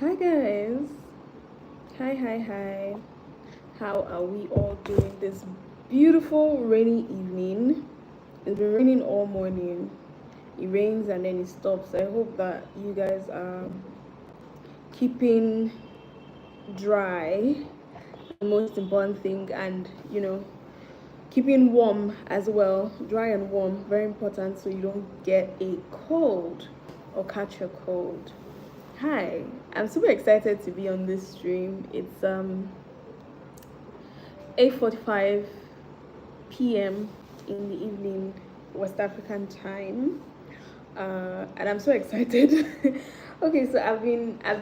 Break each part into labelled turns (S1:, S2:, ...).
S1: Hi guys. Hi. How are we all doing this beautiful rainy evening? It's been raining all morning. It rains and then it stops. I hope that you guys are keeping dry. The most important thing, and keeping warm as well. Dry and warm, very important, so you don't get a cold or catch a cold. Hi, I'm super excited to be on this stream. It's 8:45 p.m. in the evening, West African time, and I'm so excited. Okay, so I've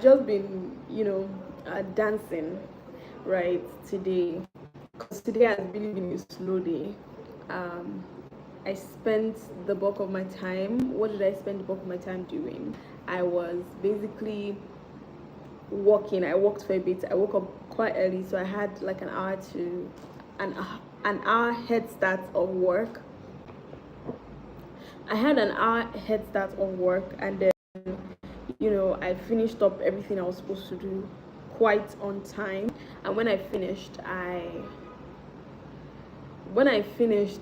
S1: just been dancing right today, because today has really been a slow day. Um, I spent the bulk of my time. What did I spend the bulk of my time doing? I was basically walking. I walked for a bit. I woke up quite early, so I had like an hour head start of work. I had an hour head start of work, and then I finished up everything I was supposed to do quite on time. And when I finished,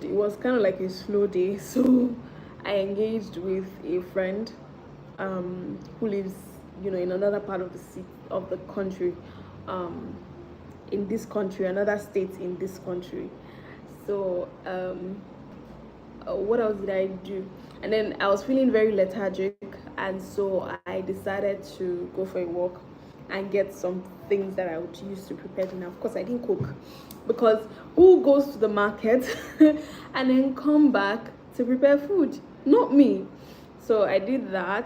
S1: it was kind of like a slow day. So I engaged with a friend who lives, in another part of the country, um, in this country, another state in this country. So what else did I do? And then I was feeling very lethargic, and so I decided to go for a walk and get some things that I would use to prepare dinner. Of course, I didn't cook, because who goes to the market and then come back to prepare food? Not me. So I did that.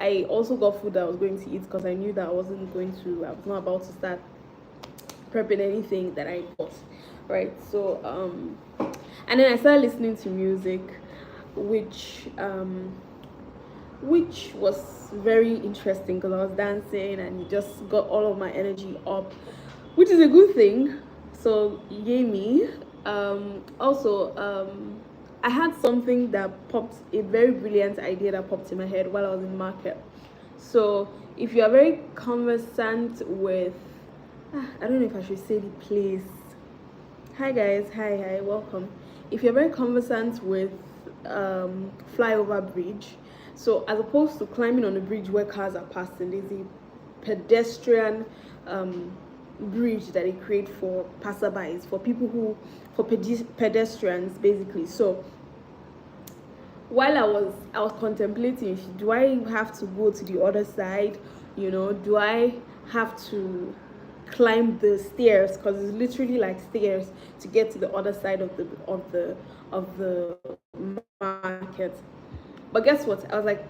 S1: I also got food that I was going to eat, because I knew that I was not about to start prepping anything that I bought, right? So and then I started listening to music, which was very interesting, because I was dancing and it just got all of my energy up, which is a good thing. So yay me. Also, I had something that popped, a very brilliant idea that popped in my head while I was in market. So if you are very conversant with, I don't know if I should say the place. Hi guys, hi, welcome. If you're very conversant with flyover bridge, so as opposed to climbing on a bridge where cars are passing, there's a pedestrian bridge that they create for passerbys, for pedestrians basically. So while I was contemplating, do I have to go to the other side? Do I have to climb the stairs, because it's literally like stairs to get to the other side of the market? But guess what? I was like,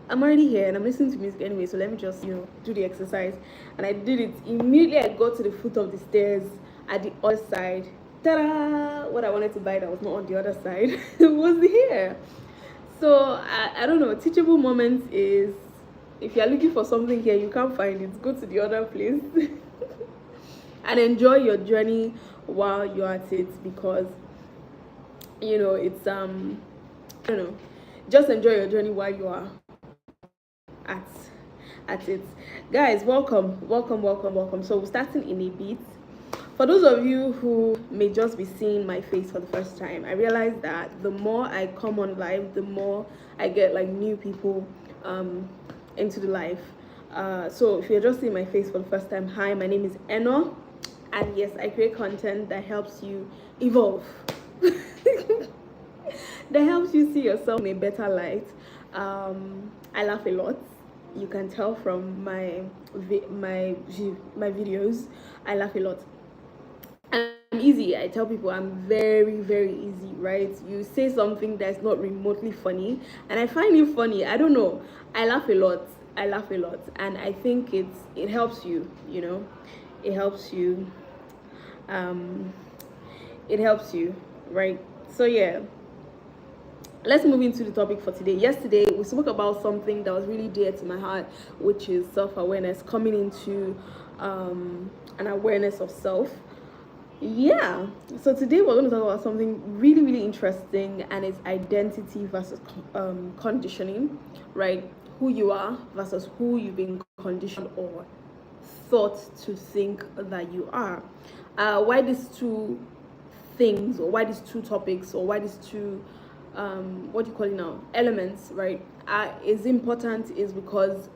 S1: I'm already here and I'm listening to music anyway, so let me just do the exercise. And I did it. Immediately I got to the foot of the stairs at the other side. Ta-da! What I wanted to buy that was not on the other side was here. So I don't know. Teachable moments is, if you're looking for something here you can't find it, go to the other place and enjoy your journey while you're at it, because it's I don't know, just enjoy your journey while you are at it. Guys, welcome. So we're starting in a bit. For those of you who may just be seeing my face for the first time, I realize that the more I come on live, the more I get like new people into the live. So if you're just seeing my face for the first time, hi, my name is Eno, and yes, I create content that helps you evolve, that helps you see yourself in a better light. I laugh a lot. You can tell from my videos. I laugh a lot. I'm easy. I tell people I'm very, very easy, right? You say something that's not remotely funny, and I find it funny. I don't know. I laugh a lot. And I think it helps you. It helps you. Um, it helps you, right? So yeah, let's move into the topic for today. Yesterday we spoke about something that was really dear to my heart, which is self-awareness, coming into an awareness of self. Yeah, so today we're going to talk about something really, really interesting, and it's identity versus conditioning, right? Who you are versus who you've been conditioned or thought to think that you are. Why these two things, or why these two topics, or why these two what do you call it now, elements, right, is important is because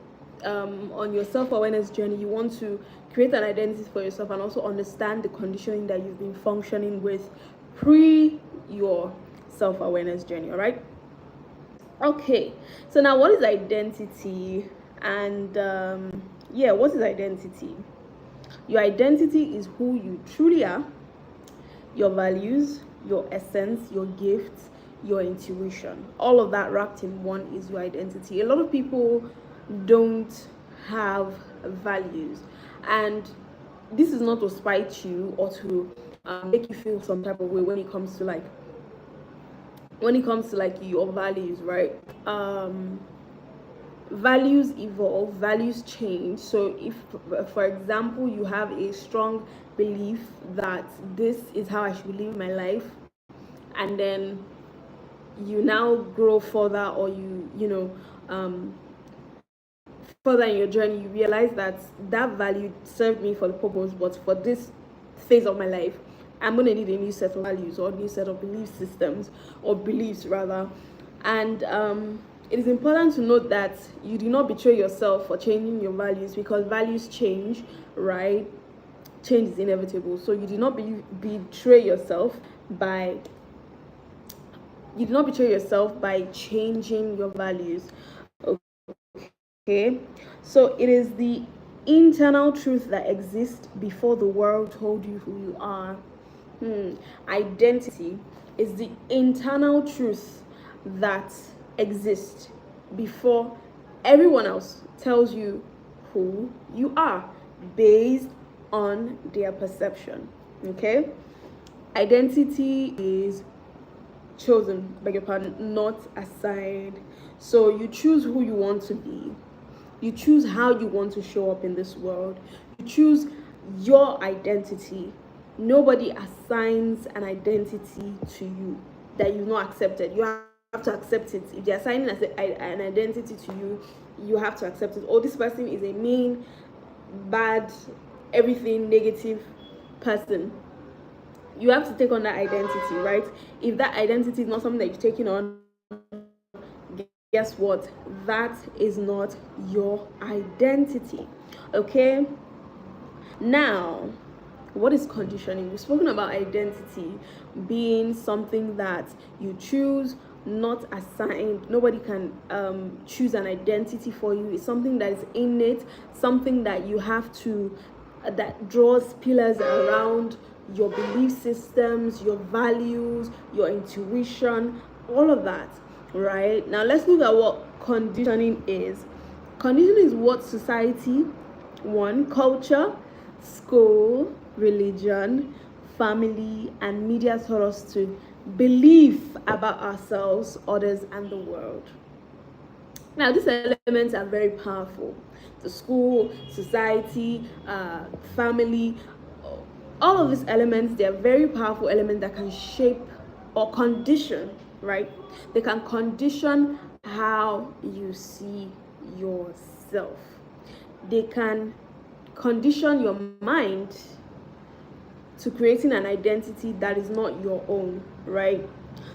S1: on your self-awareness journey, you want to create an identity for yourself and also understand the conditioning that you've been functioning with pre your self-awareness journey. All right, okay, so now what is identity? And yeah, what is identity? Your identity is who you truly are, your values, your essence, your gifts, your intuition. All of that wrapped in one is your identity. A lot of people don't have values, and this is not to spite you or to make you feel some type of way when it comes to like your values, right? Values evolve, values change. So if, for example, you have a strong belief that this is how I should live my life, and then you now grow further, or further in your journey, you realize that that value served me for the purpose, but for this phase of my life, I'm going to need a new set of values, or a new set of belief systems, or beliefs rather. And it is important to note that you do not betray yourself for changing your values, because values change, right? Change is inevitable. So you do not betray yourself by changing your values. Okay, so it is the internal truth that exists before the world told you who you are. Identity is the internal truth that exists before everyone else tells you who you are, based on their perception. Okay, identity is chosen, beg your pardon, not assigned. So you choose who you want to be, you choose how you want to show up in this world, you choose your identity. Nobody assigns an identity to you that you've not accepted. You have to accept it. If they're assigning an identity to you, you have to accept it. Oh, this person is a mean, bad, everything negative person. You have to take on that identity, right? If that identity is not something that you've taken on, guess what? That is not your identity. Okay? Now, what is conditioning? We've spoken about identity being something that you choose, not assigned. Nobody can choose an identity for you. It's something that is innate, something that you have to, that draws pillars around your belief systems, your values, your intuition, all of that, right? Now let's look at what conditioning is. Conditioning is what society, culture, school, religion, family, and media taught us to believe about ourselves, others, and the world. Now, these elements are very powerful. The school, society, family, all of these elements, they are very powerful elements that can shape or condition, right? They can condition how you see yourself. They can condition your mind to creating an identity that is not your own, right?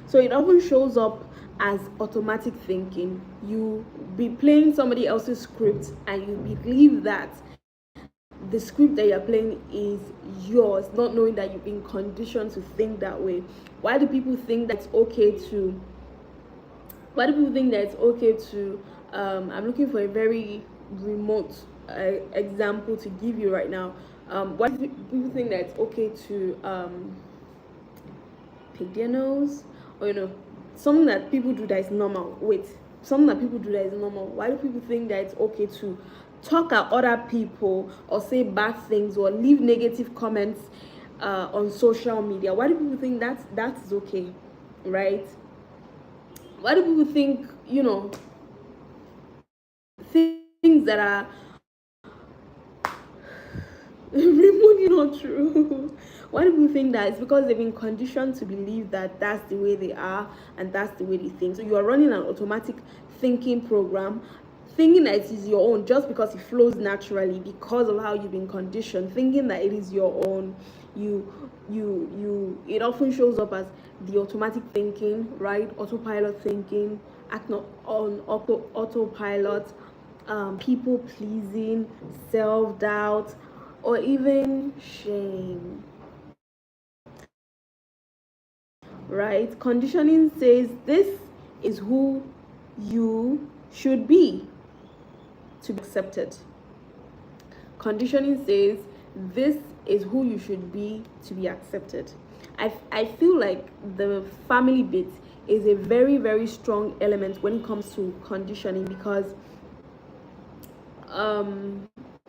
S1: So it often shows up as automatic thinking. You be playing somebody else's script and you believe that the script that you're playing is yours, not knowing that you've been conditioned to think that way. Why do people think that it's okay to I'm looking for a very remote example to give you right now. Why do people think that it's okay to pick their nose, or something that people do that is normal? Something that people do that is normal. Why do people think that it's okay to talk at other people, or say bad things, or leave negative comments on social media? Why do people think that is okay, right? Why do people think things that are remotely not true? Why do people think that? It's because they've been conditioned to believe that that's the way they are and that's the way they think. So you are running an automatic thinking program, thinking that it is your own just because it flows naturally because of how you've been conditioned, thinking that it is your own. It often shows up as the automatic thinking, right? Autopilot thinking, act not on autopilot, people pleasing, self-doubt, or even shame, right? Conditioning says this is who you should be to be accepted. Conditioning says this is who you should be to be accepted. I feel like the family bit is a very, very strong element when it comes to conditioning because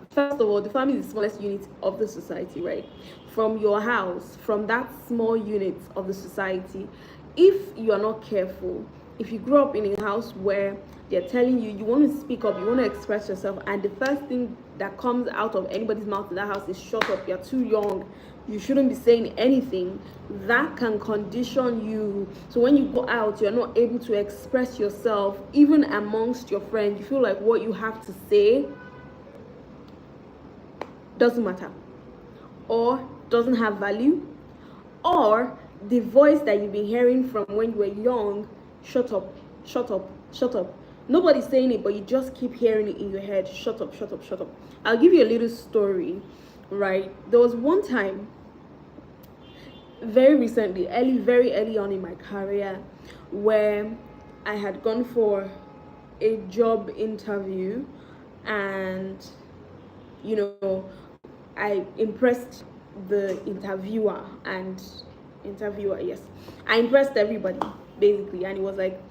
S1: first of all, the family is the smallest unit of the society, right? From your house, from that small unit of the society, if you are not careful, if you grow up in a house where they're telling you want to speak up, you want to express yourself, and the first thing that comes out of anybody's mouth in that house is shut up, you're too young, you shouldn't be saying anything, that can condition you. So when you go out, you're not able to express yourself, even amongst your friends. You feel like what you have to say doesn't matter, or doesn't have value, or the voice that you've been hearing from when you were young, shut up, shut up, shut up. Nobody's saying it, but you just keep hearing it in your head, shut up, shut up, shut up. I'll give you a little story, right? There was one time, very recently, very early on in my career, where I had gone for a job interview, and I impressed the interviewer, yes, I impressed everybody basically, and it was like,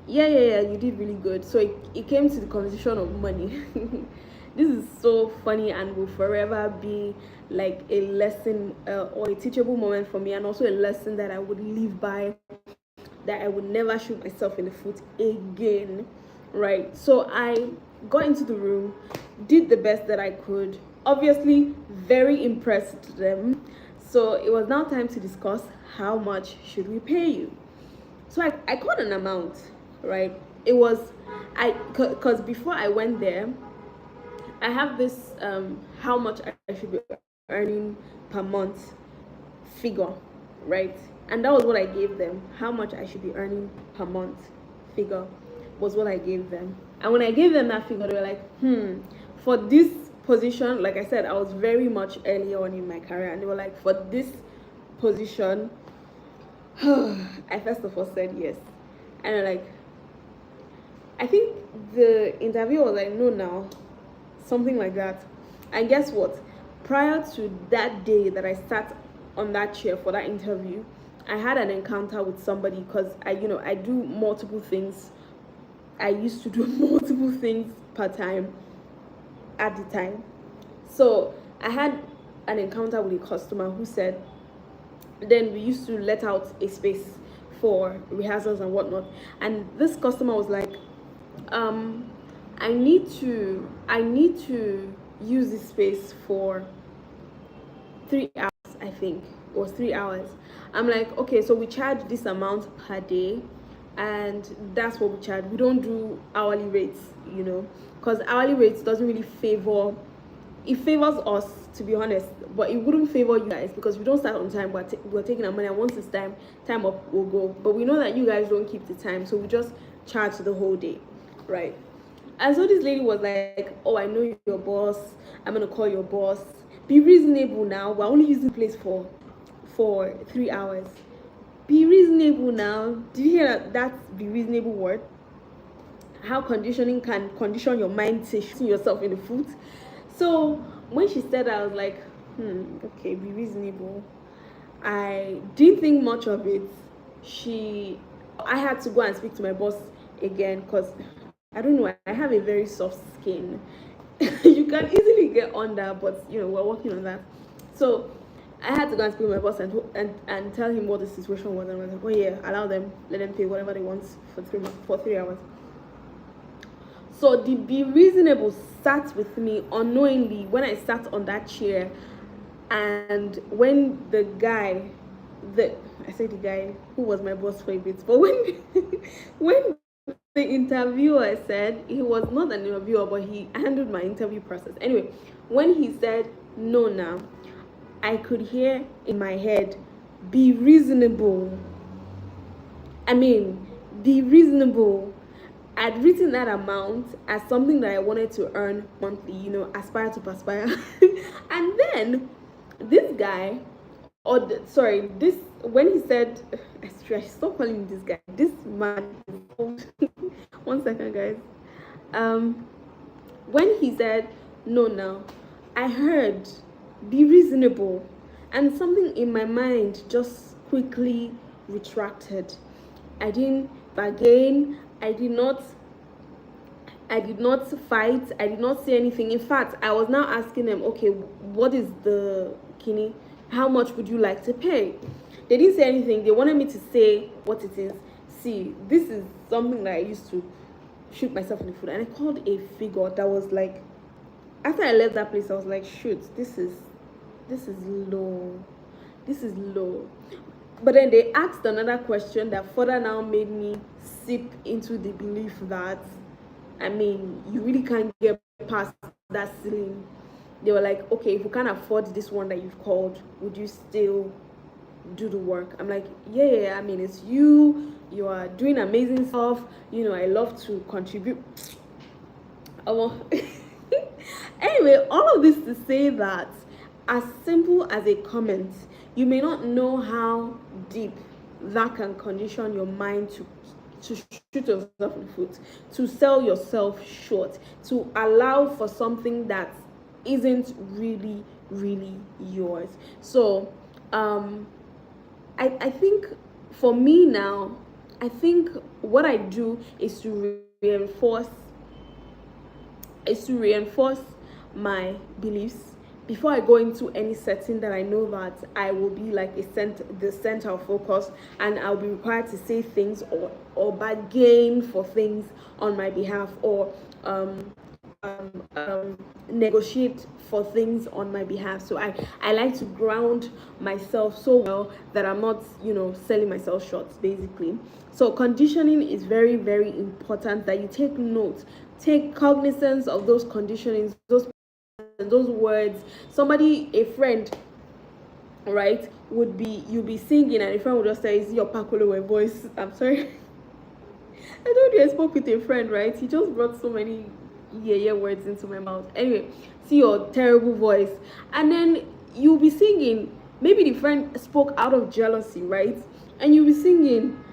S1: yeah, you did really good. So it came to the conversation of money. This is so funny and will forever be like a lesson or a teachable moment for me, and also a lesson that I would live by, that I would never shoot myself in the foot again, right? So I got into the room, did the best that I could, obviously very impressed them. So it was now time to discuss how much should we pay you. So I called an amount, right? It was, because before I went there, I have this how much I should be earning per month figure, right? And that was what I gave them. How much I should be earning per month figure was what I gave them. And when I gave them that figure, they were like, for this position, like I said, I was very much early on in my career, and they were like, for this position, I first of all said yes. And I'm like, I think the interviewer was like, no, now, something like that. And guess what? Prior to that day that I sat on that chair for that interview, I had an encounter with somebody, because I do multiple things. I used to do multiple things per time at the time. So I had an encounter with a customer who said, then we used to let out a space for rehearsals and whatnot, and this customer was like, I need to use this space for 3 hours, I think, or 3 hours. I'm like, okay, so we charge this amount per day, and that's what we charge. We don't do hourly rates, because hourly rates doesn't really favor, it favors us, to be honest, but it wouldn't favor you guys, because we don't start on time, but we're taking our money, and once it's time up, we'll go. But we know that you guys don't keep the time, so we just charge the whole day, right? And so this lady was like, oh, I know your boss, I'm gonna call your boss, be reasonable now, we're only using the place for 3 hours. Be reasonable now. Did you hear that be reasonable word? How conditioning can condition your mind to shooting yourself in the foot. So when she said that, I was like, okay, be reasonable. I didn't think much of it. I had to go and speak to my boss again, because I don't know, I have a very soft skin. You can easily get under, but we're working on that. So I had to go and speak with my boss and tell him what the situation was, and I was like, oh yeah, allow them, let them pay whatever they want for 3 hours. So the be reasonable sat with me unknowingly when I sat on that chair, and when the guy, I say the guy who was my boss for a bit, but when The interviewer said, he was not an interviewer, but he handled my interview process. Anyway, when he said no now, I could hear in my head, be reasonable. I mean, be reasonable. I'd written that amount as something that I wanted to earn monthly, aspire to perspire. And then this guy, this, when he said, I should stop calling him this guy, this man. One second, guys. When he said no now, I heard be reasonable, and something in my mind just quickly retracted. I didn't bargain. I did not fight. I did not say anything. In fact, I was now asking them, okay, what is the kini? How much would you like to pay? They didn't say anything. They wanted me to say what it is. See, this is something that I used to shoot myself in the foot, and I called a figure that was like, after I left that place, I was like, shoot, this is low. This is low. But then they asked another question that further now made me sip into the belief that, I mean, you really can't get past that ceiling. They were like, okay, if you can't afford this one that you've called, would you still do the work? I'm like, yeah, I mean, it's you are doing amazing stuff, I love to contribute. Anyway, all of this to say that, as simple as a comment, you may not know how deep that can condition your mind to shoot yourself in the foot, to sell yourself short, to allow for something that isn't really yours. So I think for me now, I think what I do is to reinforce my beliefs before I go into any setting that I know that I will be like the center of focus, and I'll be required to say things or bargain for things on my behalf, or negotiate for things on my behalf. So I like to ground myself so well that I'm not selling myself short, basically. So conditioning is very important, that you take note, take cognizance of those conditionings, those words. A friend, right, you'll be singing, and a friend would just say, is it your Pakolowe voice? I'm sorry. I told you I spoke with a friend, right? He just brought so many words into my mouth. Anyway, see your terrible voice. And then you'll be singing. Maybe the friend spoke out of jealousy, right? And you'll be singing,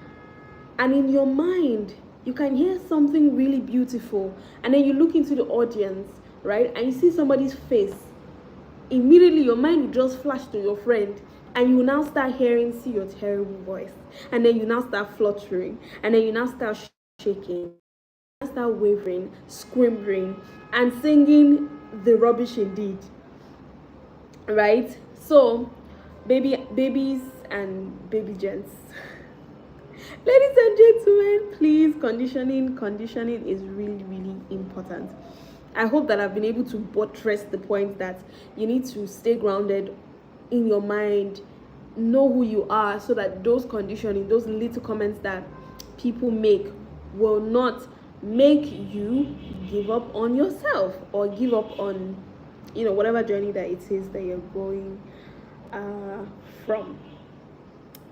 S1: and in your mind, you can hear something really beautiful. And then you look into the audience, right? And you see somebody's face. Immediately, your mind will just flash to your friend, and you now start see your terrible voice. And then you now start fluttering. And then you now start shaking. Start wavering, squirming, and singing the rubbish indeed, right? So babies and baby gents, ladies and gentlemen, please, conditioning is really important. I hope that I've been able to buttress the point that you need to stay grounded in your mind, know who you are, so that those conditioning, those little comments that people make will not make you give up on yourself, or give up on whatever journey that it is that you're going from.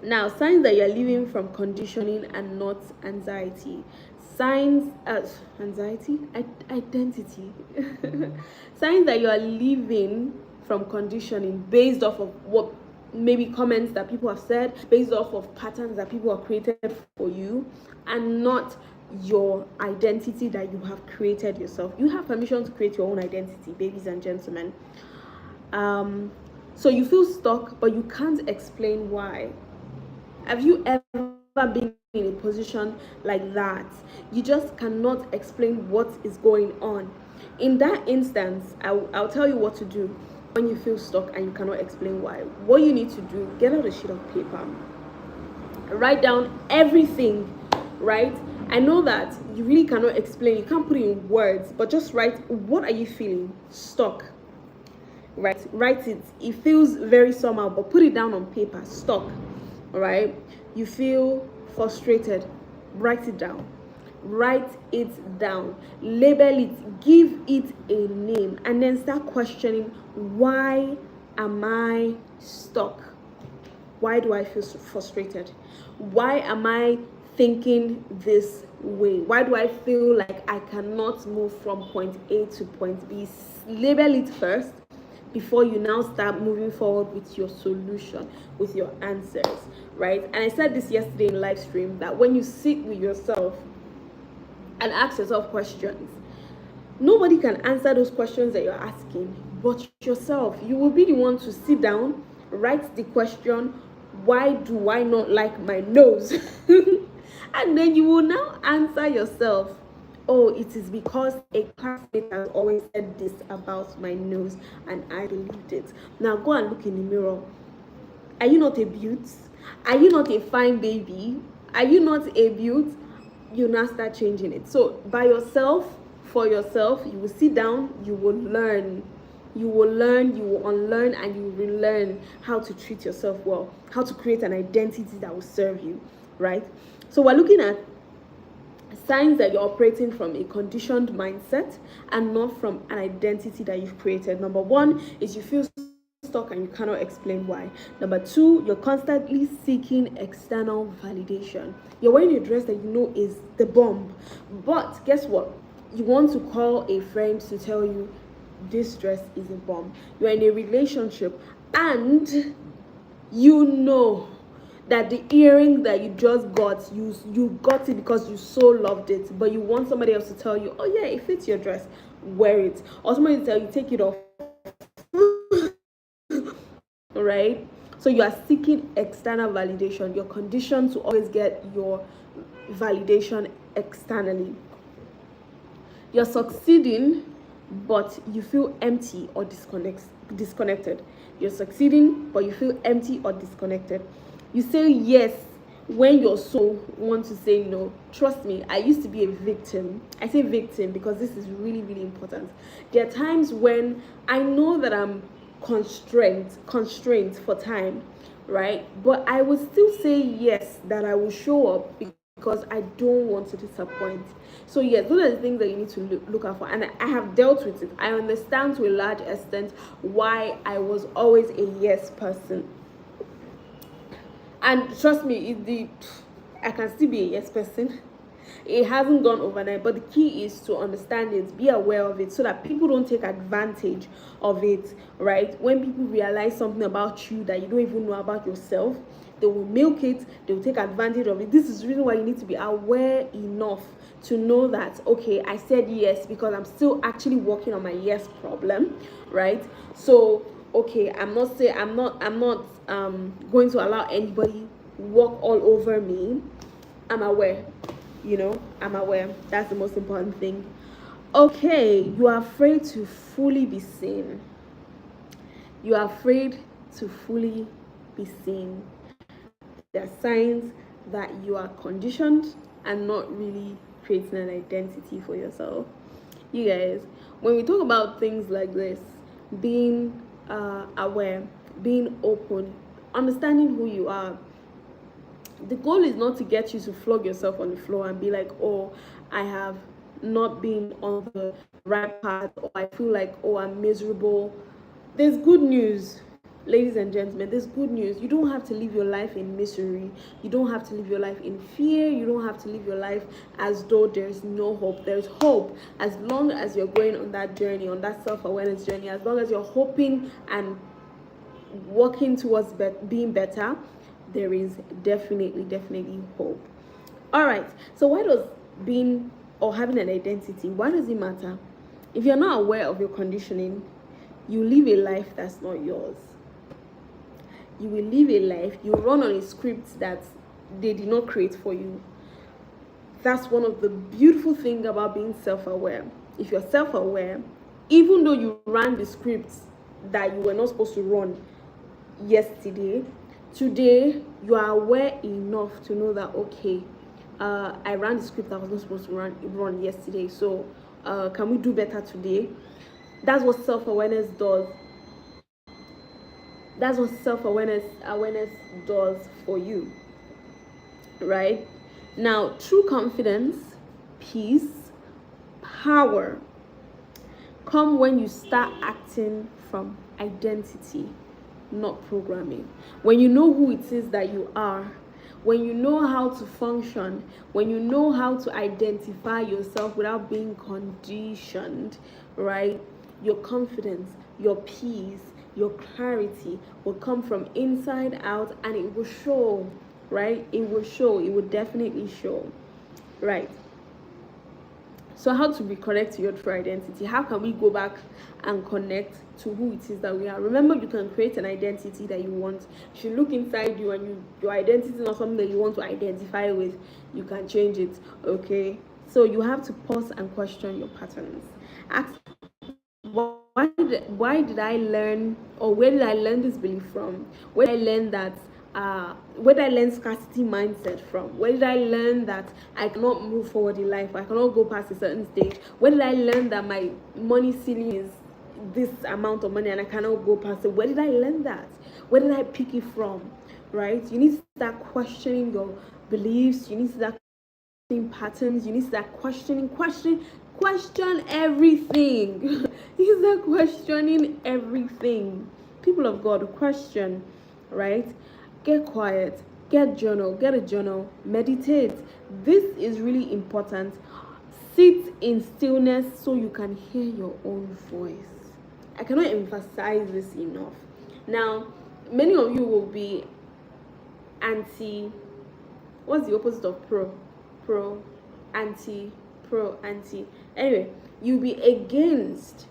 S1: Now, signs that you're living from conditioning and not anxiety. Signs identity. Signs that you are living from conditioning based off of what maybe comments that people have said, based off of patterns that people have created for you, and not your identity that you have created yourself. You have permission to create your own identity, ladies and gentlemen. So you feel stuck, but you can't explain why. Have you ever been in a position like that? You just cannot explain what is going on. In that instance, I'll tell you what to do when you feel stuck and you cannot explain why. What you need to do, get out a sheet of paper, write down everything, right? I know that you really cannot explain, you can't put it in words, but just write, what are you feeling? Stuck. Write it. It feels very somehow, but put it down on paper. Stuck. All right? You feel frustrated. Write it down. Write it down, label it, give it a name, and then start questioning, why am I stuck? Why do I feel so frustrated? Why am I thinking this way? Why do I feel like I cannot move from point A to point B? Label it first before you now start moving forward with your solution, with your answers, right? And I said this yesterday in live stream, that when you sit with yourself and ask yourself questions, nobody can answer those questions that you're asking but yourself. You will be the one to sit down, write the question, why do I not like my nose? And then you will now answer yourself, oh, it is because a classmate has always said this about my nose and I believed it. Now go and look in the mirror. Are you not a beaut? Are you not a fine baby? Are you not a beaut? You now start changing it. So by yourself, for yourself, you will sit down, you will learn, you will unlearn, and you will relearn how to treat yourself well, how to create an identity that will serve you, right? So we're looking at signs that you're operating from a conditioned mindset and not from an identity that you've created. Number one is you feel stuck and you cannot explain why. Number two, you're constantly seeking external validation. You're wearing a dress that you know is the bomb, but guess what? You want to call a friend to tell you this dress is a bomb. You're in a relationship and you know that the earring that you just got, you got it because you so loved it, but you want somebody else to tell you, oh yeah, it fits your dress, wear it. Or somebody to tell you, take it off. Right? So you are seeking external validation. You're conditioned to always get your validation externally. You're succeeding, but you feel empty or disconnected. You're succeeding, but you feel empty or disconnected. You say yes when your soul wants to say no. Trust me, I used to be a victim. I say victim because this is really, really important. There are times when I know that I'm constrained for time, right? But I will still say yes, that I will show up because I don't want to disappoint. So yes, those are the things that you need to look out for, and I have dealt with it. I understand to a large extent why I was always a yes person. And trust me, I can still be a yes person. It hasn't gone overnight, but the key is to understand it, be aware of it, so that people don't take advantage of it, right? When people realize something about you that you don't even know about yourself, they will milk it, they will take advantage of it. This is the reason why you need to be aware enough to know that, okay, I said yes because I'm still actually working on my yes problem, right? So okay, I'm not going to allow anybody walk all over me. I'm aware, I'm aware. That's the most important thing. Okay, you are afraid to fully be seen. You are afraid to fully be seen. There are signs that you are conditioned and not really creating an identity for yourself. You guys, when we talk about things like this, being aware, being open, understanding who you are, the goal is not to get you to flog yourself on the floor and be like, oh, I have not been on the right path, or I feel like, oh, I'm miserable. There's good news, ladies and gentlemen. There's good news. You don't have to live your life in misery. You don't have to live your life in fear. You don't have to live your life as though there's no hope. There's hope as long as you're going on that journey, on that self-awareness journey. As long as you're hoping and working towards being better, there is definitely hope. All right, so why does being or having an identity, why does it matter? If you're not aware of your conditioning, you live a life that's not yours. You will live a life, you run on a script that they did not create for you. That's one of the beautiful things about being self-aware. If you're self-aware, even though you ran the scripts that you were not supposed to run yesterday, today you are aware enough to know that, okay, I ran the script I was not supposed to run yesterday, so can we do better today? That's what self-awareness does. That's what self-awareness does for you, right? Now, true confidence peace, power come when you start acting from identity, not programming. When you know who it is that you are, when you know how to function, when you know how to identify yourself without being conditioned, right? Your confidence, your peace, your clarity will come from inside out, and it will show, right? It will show, it will definitely show, right? So how to reconnect to your true identity? How can we go back and connect to who it is that we are? Remember, you can create an identity that you want. If you look inside you and your identity is not something that you want to identify with, you can change it, okay? So you have to pause and question your patterns. Ask, why did I learn, or where did I learn this belief from? Where did I learn that where did I learn scarcity mindset from? Where did I learn that I cannot move forward in life? I cannot go past a certain stage? Where did I learn that my money ceiling is this amount of money and I cannot go past it? Where did I learn that? Where did I pick it from? Right? You need to start questioning your beliefs. You need to start questioning patterns. You need to start question everything. You start questioning everything. People of God, question, right? Get quiet, get a journal, meditate. This is really important. Sit in stillness so you can hear your own voice. I cannot emphasize this enough. Now, many of you will be anti. What's the opposite of pro? Pro, anti, pro, anti. Anyway, you'll be against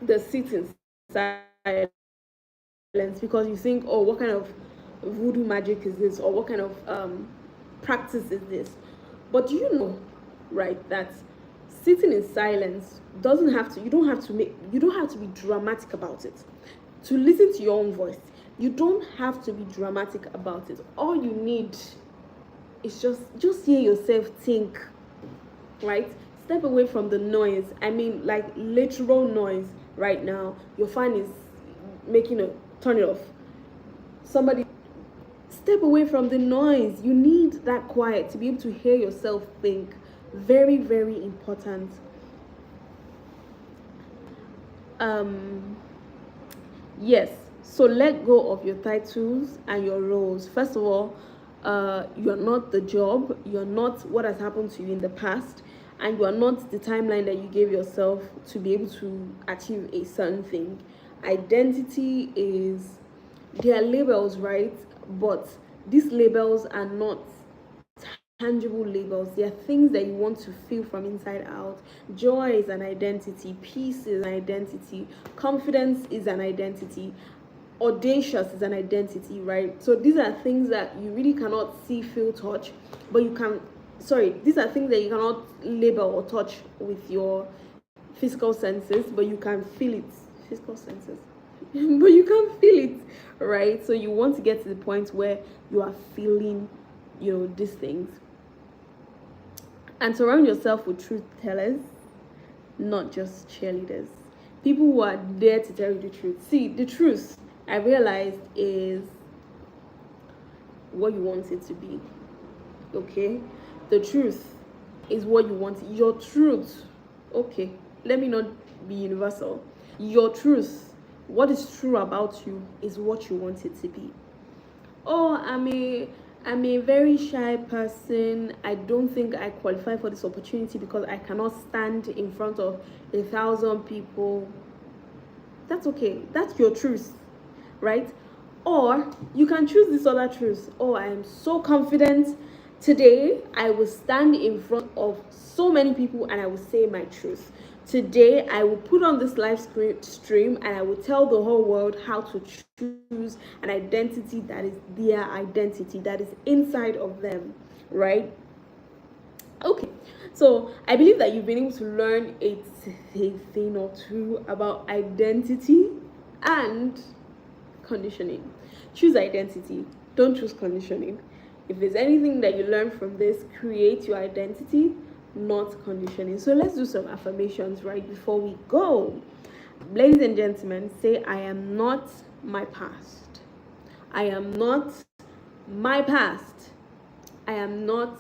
S1: the sit in silence because you think, oh, what kind of voodoo magic is this, or what kind of practice is this? But do you know, right, that sitting in silence doesn't have to, you don't have to be dramatic about it. To listen to your own voice, you don't have to be dramatic about it. All you need is just hear yourself think, right? Step away from the noise. I mean, like literal noise. Right now your fan is making a turn it off. Somebody, step away from the noise. You need that quiet to be able to hear yourself think. Very, very important. Yes, so let go of your titles and your roles. First of all, you're not the job, you're not what has happened to you in the past, and you are not the timeline that you gave yourself to be able to achieve a certain thing. Identity is, they are labels, right? But these labels are not tangible labels. They are things that you want to feel from inside out. Joy is an identity, peace is an identity, confidence is an identity, audacious is an identity, right? So these are things that you really cannot see, feel, touch, but you can, these are things that you cannot label or touch with your physical senses, but you can feel it. Physical senses but you can feel it, right? So you want to get to the point where you are feeling, these things. And surround yourself with truth tellers, not just cheerleaders. People who are there to tell you the truth. See, the truth, I realized, is what you want it to be. Okay? The truth is what you want. Your truth, okay, let me not be universal. Your truth, what is true about you, is what you want it to be. Oh, I'm a very shy person. I don't think I qualify for this opportunity because I cannot stand in front of 1,000 people. That's okay. That's your truth, right? Or you can choose this other truth. Oh, I am so confident. Today, I will stand in front of so many people and I will say my truth. Today, I will put on this live stream and I will tell the whole world how to choose an identity that is their identity, that is inside of them, right? Okay, so I believe that you've been able to learn a thing or two about identity and conditioning. Choose identity, don't choose conditioning. If there's anything that you learn from this, create your identity, not conditioning. So let's do some affirmations right before we go. Ladies and gentlemen, say, I am not my past. I am not my past. I am not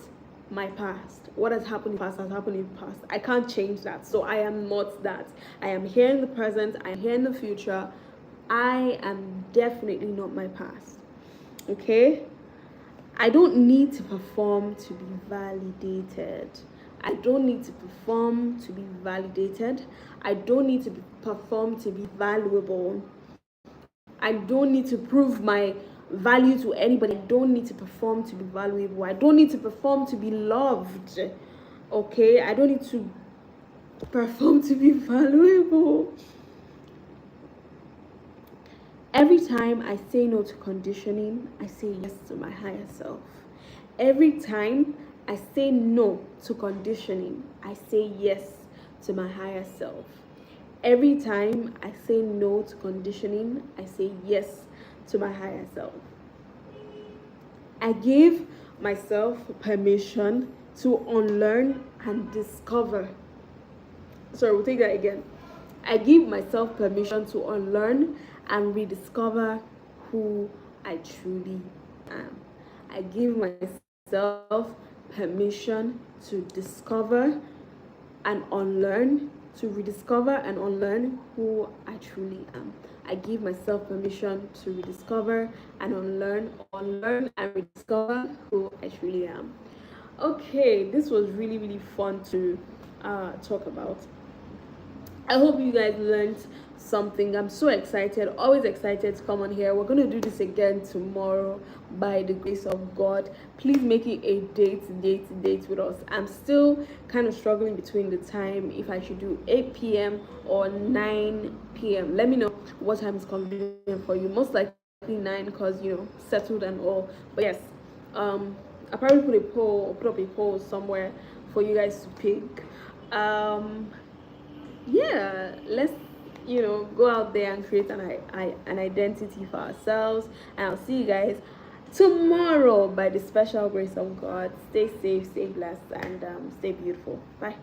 S1: my past. What has happened in the past has happened in the past. I can't change that. So I am not that. I am here in the present. I am here in the future. I am definitely not my past. Okay? I don't need to perform to be validated. I don't need to perform to be validated. I don't need to perform to be valuable. I don't need to prove my value to anybody. I don't need to perform to be valuable. I don't need to perform to be loved. Okay? I don't need to perform to be valuable. Every time I say no to conditioning, I say yes to my higher self. Every time I say no to conditioning, I say yes to my higher self. Every time I say no to conditioning, I say yes to my higher self. I give myself permission to unlearn and discover. Sorry, we'll take that again. I give myself permission to unlearn and rediscover who I truly am. I give myself permission to discover and unlearn, to rediscover and unlearn who I truly am. I give myself permission to rediscover and unlearn and rediscover who I truly am. Okay, this was really, really fun to talk about. I hope you guys learned something. I'm so excited, always excited to come on here. We're going to do this again tomorrow by the grace of God. Please make it a date with us. I'm still kind of struggling between the time, if I should do 8 p.m. or 9 p.m. Let me know what time is convenient for you. Most likely 9 because, you know, settled and all. But yes, I'll probably put up a poll somewhere for you guys to pick. Yeah, let's, you know, go out there and create an identity for ourselves. And I'll see you guys tomorrow by the special grace of God. Stay safe, stay blessed, and stay beautiful. Bye.